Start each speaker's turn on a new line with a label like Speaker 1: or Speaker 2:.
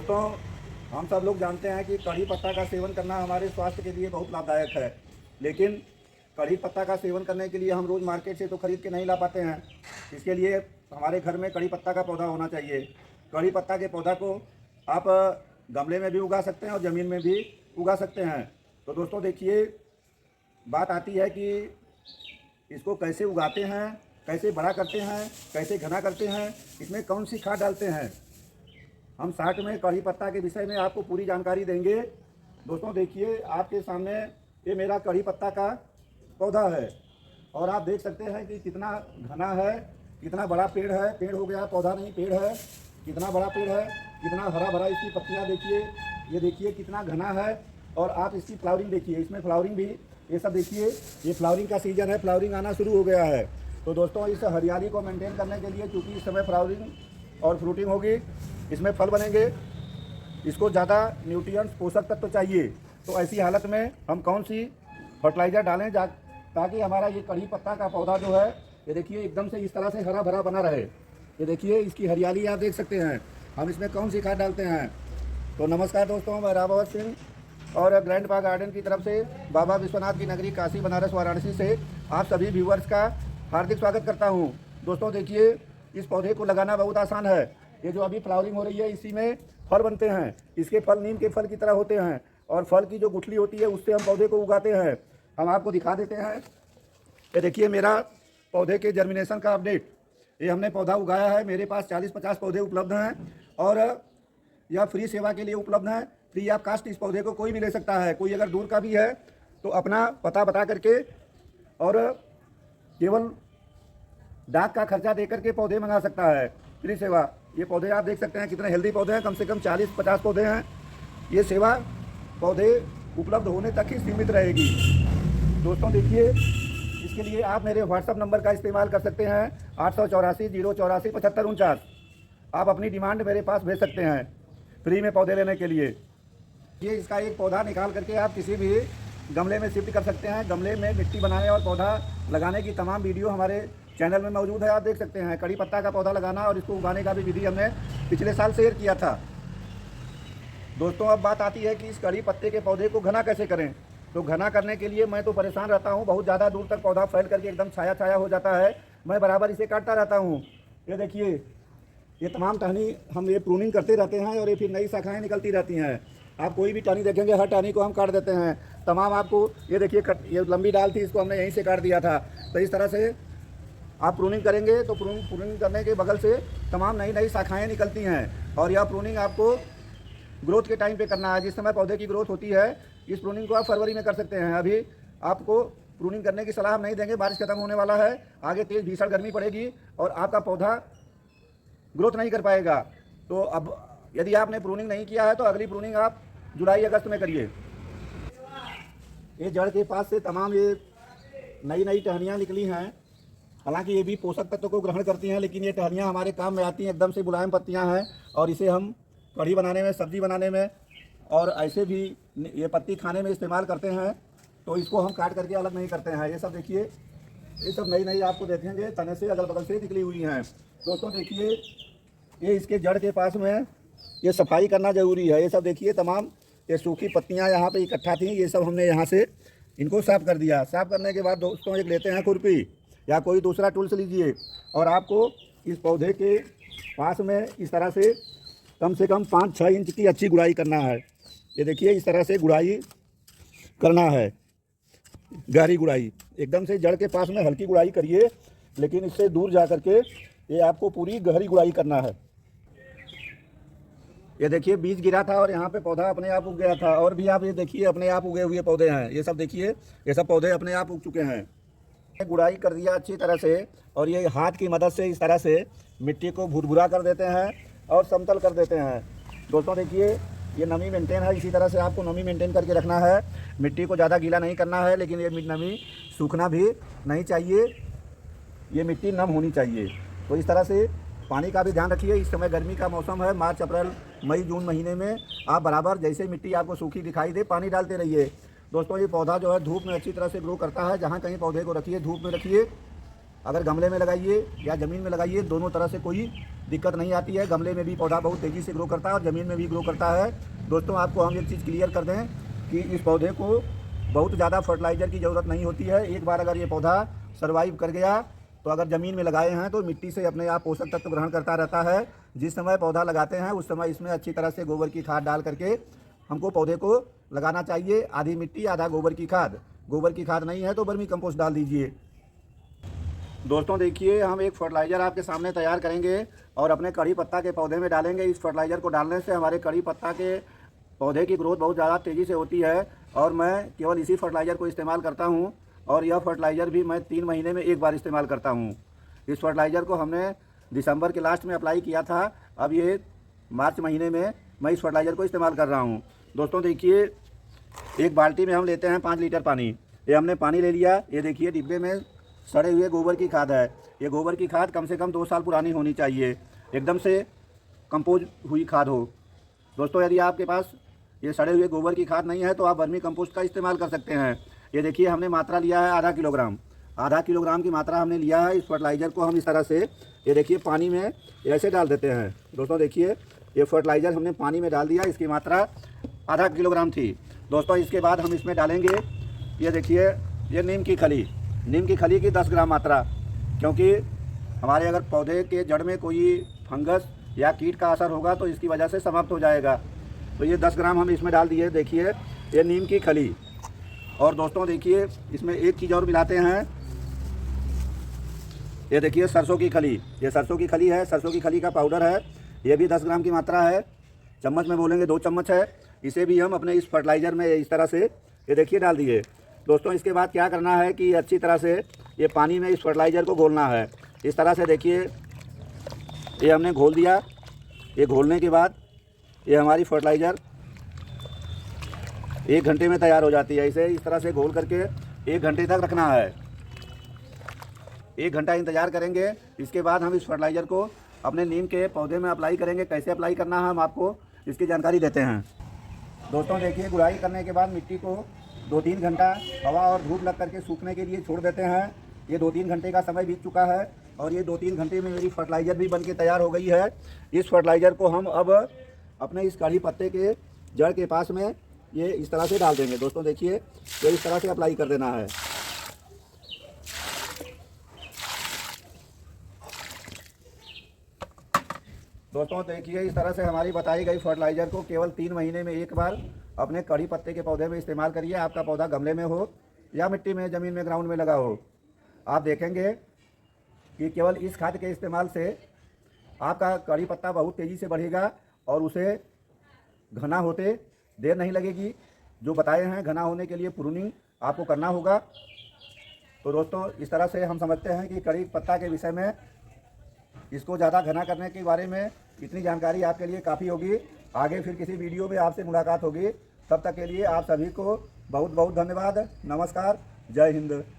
Speaker 1: दोस्तों, हम सब लोग जानते हैं कि कढ़ी पत्ता का सेवन करना हमारे स्वास्थ्य के लिए बहुत लाभदायक है। लेकिन कढ़ी पत्ता का सेवन करने के लिए हम रोज़ मार्केट से तो खरीद के नहीं ला पाते हैं। इसके लिए हमारे घर में कढ़ी पत्ता का पौधा होना चाहिए। कढ़ी पत्ता के पौधा को आप गमले में भी उगा सकते हैं और ज़मीन में भी उगा सकते हैं। तो दोस्तों देखिए, बात आती है कि इसको कैसे उगाते हैं, कैसे बड़ा करते हैं, कैसे घना करते हैं, इसमें कौन सी खाद डालते हैं। हम शॉर्ट में कढ़ी पत्ता के विषय में आपको पूरी जानकारी देंगे। दोस्तों देखिए, आपके सामने ये मेरा कढ़ी पत्ता का पौधा है और आप देख सकते हैं कि कितना घना है, कितना बड़ा पेड़ है। पेड़ हो गया, पौधा नहीं पेड़ है। कितना बड़ा पेड़ है, कितना हरा भरा इसकी पत्तियां देखिए। ये देखिए कितना घना है। और आप इसकी फ्लावरिंग देखिए, इसमें फ्लावरिंग भी, ये सब देखिए, ये फ्लावरिंग का सीजन है, फ्लावरिंग आना शुरू हो गया है। तो दोस्तों, इस हरियाली को मेंटेन करने के लिए, चूँकि इस समय फ्लावरिंग और फ्रूटिंग होगी, इसमें फल बनेंगे, इसको ज़्यादा न्यूट्रिएंट्स पोषक तत्व चाहिए। तो ऐसी हालत में हम कौन सी फर्टिलाइज़र डालें ताकि हमारा ये कढ़ी पत्ता का पौधा जो है, ये देखिए एकदम से इस तरह से हरा भरा बना रहे। ये देखिए इसकी हरियाली आप देख सकते हैं। हम इसमें कौन सी खाद डालते हैं। तो नमस्कार दोस्तों, मैं रामावत सिंह और ग्रैंडपा गार्डन की तरफ से बाबा विश्वनाथ की नगरी काशी बनारस वाराणसी से आप सभी व्यूवर्स का हार्दिक स्वागत करता हूँ। दोस्तों देखिए, इस पौधे को लगाना बहुत आसान है। ये जो अभी फ्लावरिंग हो रही है, इसी में फल बनते हैं। इसके फल नीम के फल की तरह होते हैं और फल की जो गुठली होती है उससे हम पौधे को उगाते हैं। हम आपको दिखा देते हैं। ये देखिए मेरा पौधे के जर्मिनेशन का अपडेट। ये हमने पौधा उगाया है। मेरे पास 40-50 पौधे उपलब्ध हैं और यह फ्री सेवा के लिए उपलब्ध है। फ्री ऑफ कास्ट इस पौधे को कोई भी ले सकता है। कोई अगर दूर का भी है तो अपना पता बता करके और केवल डाक का खर्चा दे करके पौधे मंगा सकता है। फ्री सेवा। ये पौधे आप देख सकते हैं कितने हेल्दी पौधे हैं। कम से कम 40-50 पौधे हैं। ये सेवा पौधे उपलब्ध होने तक ही सीमित रहेगी। दोस्तों देखिए, इसके लिए आप मेरे व्हाट्सअप नंबर का इस्तेमाल कर सकते हैं, 884-084-7549। आप अपनी डिमांड मेरे पास भेज सकते हैं फ्री में पौधे लेने के लिए। ये इसका एक पौधा निकाल करके आप किसी भी गमले में शिफ्ट कर सकते हैं। गमले में मिट्टी बनाने और पौधा लगाने की तमाम वीडियो हमारे चैनल में मौजूद है, आप देख सकते हैं। कढ़ी पत्ता का पौधा लगाना और इसको उगाने का भी विधि हमने पिछले साल शेयर किया था। दोस्तों अब बात आती है कि इस कढ़ी पत्ते के पौधे को घना कैसे करें। तो घना करने के लिए मैं तो परेशान रहता हूँ। बहुत ज़्यादा दूर तक पौधा फैल करके एकदम छाया छाया हो जाता है। मैं बराबर इसे काटता रहता हूँ। ये देखिए, ये तमाम टहनी हम ये प्रूनिंग करते रहते हैं और ये फिर नई शाखाएँ निकलती रहती हैं। आप कोई भी टहनी देखेंगे, हर टहनी को हम काट देते हैं। तमाम आपको ये देखिए, ये लंबी डाल थी, इसको हमने यहीं से काट दिया था। तो इस तरह से आप प्रूनिंग करेंगे तो प्रूनिंग करने के बगल से तमाम नई नई शाखाएँ निकलती हैं। और यह प्रूनिंग आपको ग्रोथ के टाइम पे करना है। जिस समय पौधे की ग्रोथ होती है, इस प्रूनिंग को आप फरवरी में कर सकते हैं। अभी आपको प्रूनिंग करने की सलाह हम नहीं देंगे, बारिश खत्म होने वाला है, आगे तेज़ भीषण गर्मी पड़ेगी और आपका पौधा ग्रोथ नहीं कर पाएगा। तो अब यदि आपने प्रूनिंग नहीं किया है तो अगली प्रूनिंग आप जुलाई-अगस्त में करिए। ये जड़ के पास से तमाम ये नई नई टहनियाँ निकली हैं। हालांकि ये भी पोषक तत्व को ग्रहण करती हैं, लेकिन ये टहनियाँ हमारे काम में आती हैं। एकदम से मुलायम पत्तियाँ हैं और इसे हम कढ़ी बनाने में, सब्जी बनाने में और ऐसे भी ये पत्ती खाने में इस्तेमाल करते हैं। तो इसको हम काट करके अलग नहीं करते हैं। ये सब देखिए, ये सब नई नई आपको देखेंगे तने से अगल बगल से निकली हुई हैं। दोस्तों देखिए, ये इसके जड़ के पास में ये सफाई करना ज़रूरी है। ये सब देखिए, तमाम ये सूखी पत्तियाँ यहाँ पे इकट्ठा थी, ये सब हमने यहाँ से इनको साफ़ कर दिया। साफ़ करने के बाद दोस्तों एक लेते हैं खुरपी या कोई दूसरा टूल्स लीजिए और आपको इस पौधे के पास में इस तरह से कम 5-6 इंच की अच्छी गुड़ाई करना है। ये देखिए, इस तरह से गुड़ाई करना है, गहरी गुड़ाई। एकदम से जड़ के पास में हल्की गुड़ाई करिए, लेकिन इससे दूर जा कर के ये आपको पूरी गहरी गुड़ाई करना है। ये देखिए, बीज गिरा था और यहाँ पे पौधा अपने आप उग गया था। और भी आप ये देखिए, अपने आप उगे हुए पौधे हैं। ये सब देखिए, ये सब पौधे अपने आप उग चुके हैं। गुड़ाई कर दिया अच्छी तरह से और ये हाथ की मदद से इस तरह से मिट्टी को भुरभुरा कर देते हैं और समतल कर देते हैं। दोस्तों देखिए, ये नमी मेंटेन है। इसी तरह से आपको नमी मेंटेन करके रखना है। मिट्टी को ज़्यादा गीला नहीं करना है, लेकिन ये नमी सूखना भी नहीं चाहिए। ये मिट्टी नम होनी चाहिए। तो इस तरह से पानी का भी ध्यान रखिए। इस समय गर्मी का मौसम है, मार्च, अप्रैल, मई, जून महीने में आप बराबर जैसे मिट्टी आपको सूखी दिखाई दे, पानी डालते रहिए। दोस्तों ये पौधा जो है धूप में अच्छी तरह से ग्रो करता है। जहाँ कहीं पौधे को रखिए, धूप में रखिए। अगर गमले में लगाइए या ज़मीन में लगाइए, दोनों तरह से कोई दिक्कत नहीं आती है। गमले में भी पौधा बहुत तेज़ी से ग्रो करता है और ज़मीन में भी ग्रो करता है। दोस्तों, आपको हम एक चीज़ क्लियर कर दें कि इस पौधे को बहुत ज़्यादा फर्टिलाइज़र की ज़रूरत नहीं होती है। एक बार अगर ये पौधा सर्वाइव कर गया तो अगर ज़मीन में लगाए हैं तो मिट्टी से अपने आप पोषक तत्व ग्रहण करता रहता है। जिस समय पौधा लगाते हैं उस समय इसमें अच्छी तरह से गोबर की खाद डाल करके हमको पौधे को लगाना चाहिए। आधी मिट्टी आधा गोबर की खाद। गोबर की खाद नहीं है तो वर्मी कंपोस्ट डाल दीजिए। दोस्तों देखिए, हम एक फर्टिलाइज़र आपके सामने तैयार करेंगे और अपने कड़ी पत्ता के पौधे में डालेंगे। इस फर्टिलाइज़र को डालने से हमारे कड़ी पत्ता के पौधे की ग्रोथ बहुत ज़्यादा तेज़ी से होती है और मैं केवल इसी फर्टिलाइज़र को इस्तेमाल करता हूं और यह फर्टिलाइज़र भी मैं 3 महीने में एक बार इस्तेमाल करता हूं। इस फर्टिलाइज़र को हमने दिसंबर के लास्ट में अप्लाई किया था। अब ये मार्च महीने में मैं इस फर्टिलाइज़र को इस्तेमाल कर रहा हूँ। दोस्तों देखिए, एक बाल्टी में हम लेते हैं 5 लीटर पानी। ये हमने पानी ले लिया। ये देखिए, डिब्बे में सड़े हुए गोबर की खाद है। ये गोबर की खाद कम से कम 2 साल पुरानी होनी चाहिए, एकदम से कंपोज हुई खाद हो। दोस्तों, यदि आपके पास ये सड़े हुए गोबर की खाद नहीं है तो आप वर्मी कंपोस्ट का इस्तेमाल कर सकते हैं। ये देखिए, हमने मात्रा लिया है आधा किलोग्राम। आधा किलोग्राम की मात्रा हमने लिया है। इस फर्टिलाइज़र को हम इस तरह से, ये देखिए, पानी में ऐसे डाल देते हैं। दोस्तों देखिए, ये फर्टिलाइज़र हमने पानी में डाल दिया। इसकी मात्रा आधा किलोग्राम थी। दोस्तों इसके बाद हम इसमें डालेंगे, ये देखिए, ये नीम की खली। नीम की खली की 10 ग्राम मात्रा, क्योंकि हमारे अगर पौधे के जड़ में कोई फंगस या कीट का असर होगा तो इसकी वजह से समाप्त हो जाएगा। तो ये 10 ग्राम हम इसमें डाल दिए। देखिए, ये नीम की खली। और दोस्तों देखिए, इसमें एक चीज़ और मिलाते हैं। ये देखिए, सरसों की खली। ये सरसों की खली है, सरसों की खली का पाउडर है। ये भी 10 ग्राम की मात्रा है। चम्मच में बोलेंगे 2 चम्मच है। इसे भी हम अपने इस फर्टिलाइज़र में इस तरह से, ये देखिए, डाल दिए। दोस्तों इसके बाद क्या करना है कि अच्छी तरह से ये पानी में इस फर्टिलाइज़र को घोलना है। इस तरह से देखिए, ये हमने घोल दिया। ये घोलने के बाद ये हमारी फर्टिलाइज़र 1 घंटे में तैयार हो जाती है। इसे इस तरह से घोल करके 1 घंटे तक रखना है। 1 घंटा इंतज़ार करेंगे। इसके बाद हम इस फर्टिलाइज़र को अपने नीम के पौधे में अप्लाई करेंगे। कैसे अप्लाई करना है हम आपको इसकी जानकारी देते हैं। दोस्तों देखिए, गुड़ाई करने के बाद मिट्टी को 2-3 घंटा हवा और धूप लग करके सूखने के लिए छोड़ देते हैं। ये 2-3 घंटे का समय बीत चुका है और ये 2-3 घंटे में मेरी फर्टिलाइज़र भी बनके तैयार हो गई है। इस फर्टिलाइज़र को हम अब अपने इस कड़ी पत्ते के जड़ के पास में ये इस तरह से डाल देंगे। दोस्तों देखिए, ये इस तरह से अप्लाई कर देना है। दोस्तों देखिए, इस तरह से हमारी बताई गई फर्टिलाइज़र को केवल 3 महीने में एक बार अपने कड़ी पत्ते के पौधे में इस्तेमाल करिए। आपका पौधा गमले में हो या मिट्टी में, ज़मीन में, ग्राउंड में लगा हो, आप देखेंगे कि केवल इस खाद के इस्तेमाल से आपका कड़ी पत्ता बहुत तेज़ी से बढ़ेगा और उसे घना होते देर नहीं लगेगी। जो बताए हैं, घना होने के लिए प्रूनिंग आपको करना होगा। तो दोस्तों इस तरह से हम समझते हैं कि कड़ी पत्ता के विषय में, इसको ज़्यादा घना करने के बारे में इतनी जानकारी आपके लिए काफ़ी होगी। आगे फिर किसी वीडियो में आपसे मुलाकात होगी। तब तक के लिए आप सभी को बहुत बहुत धन्यवाद। नमस्कार। जय हिंद।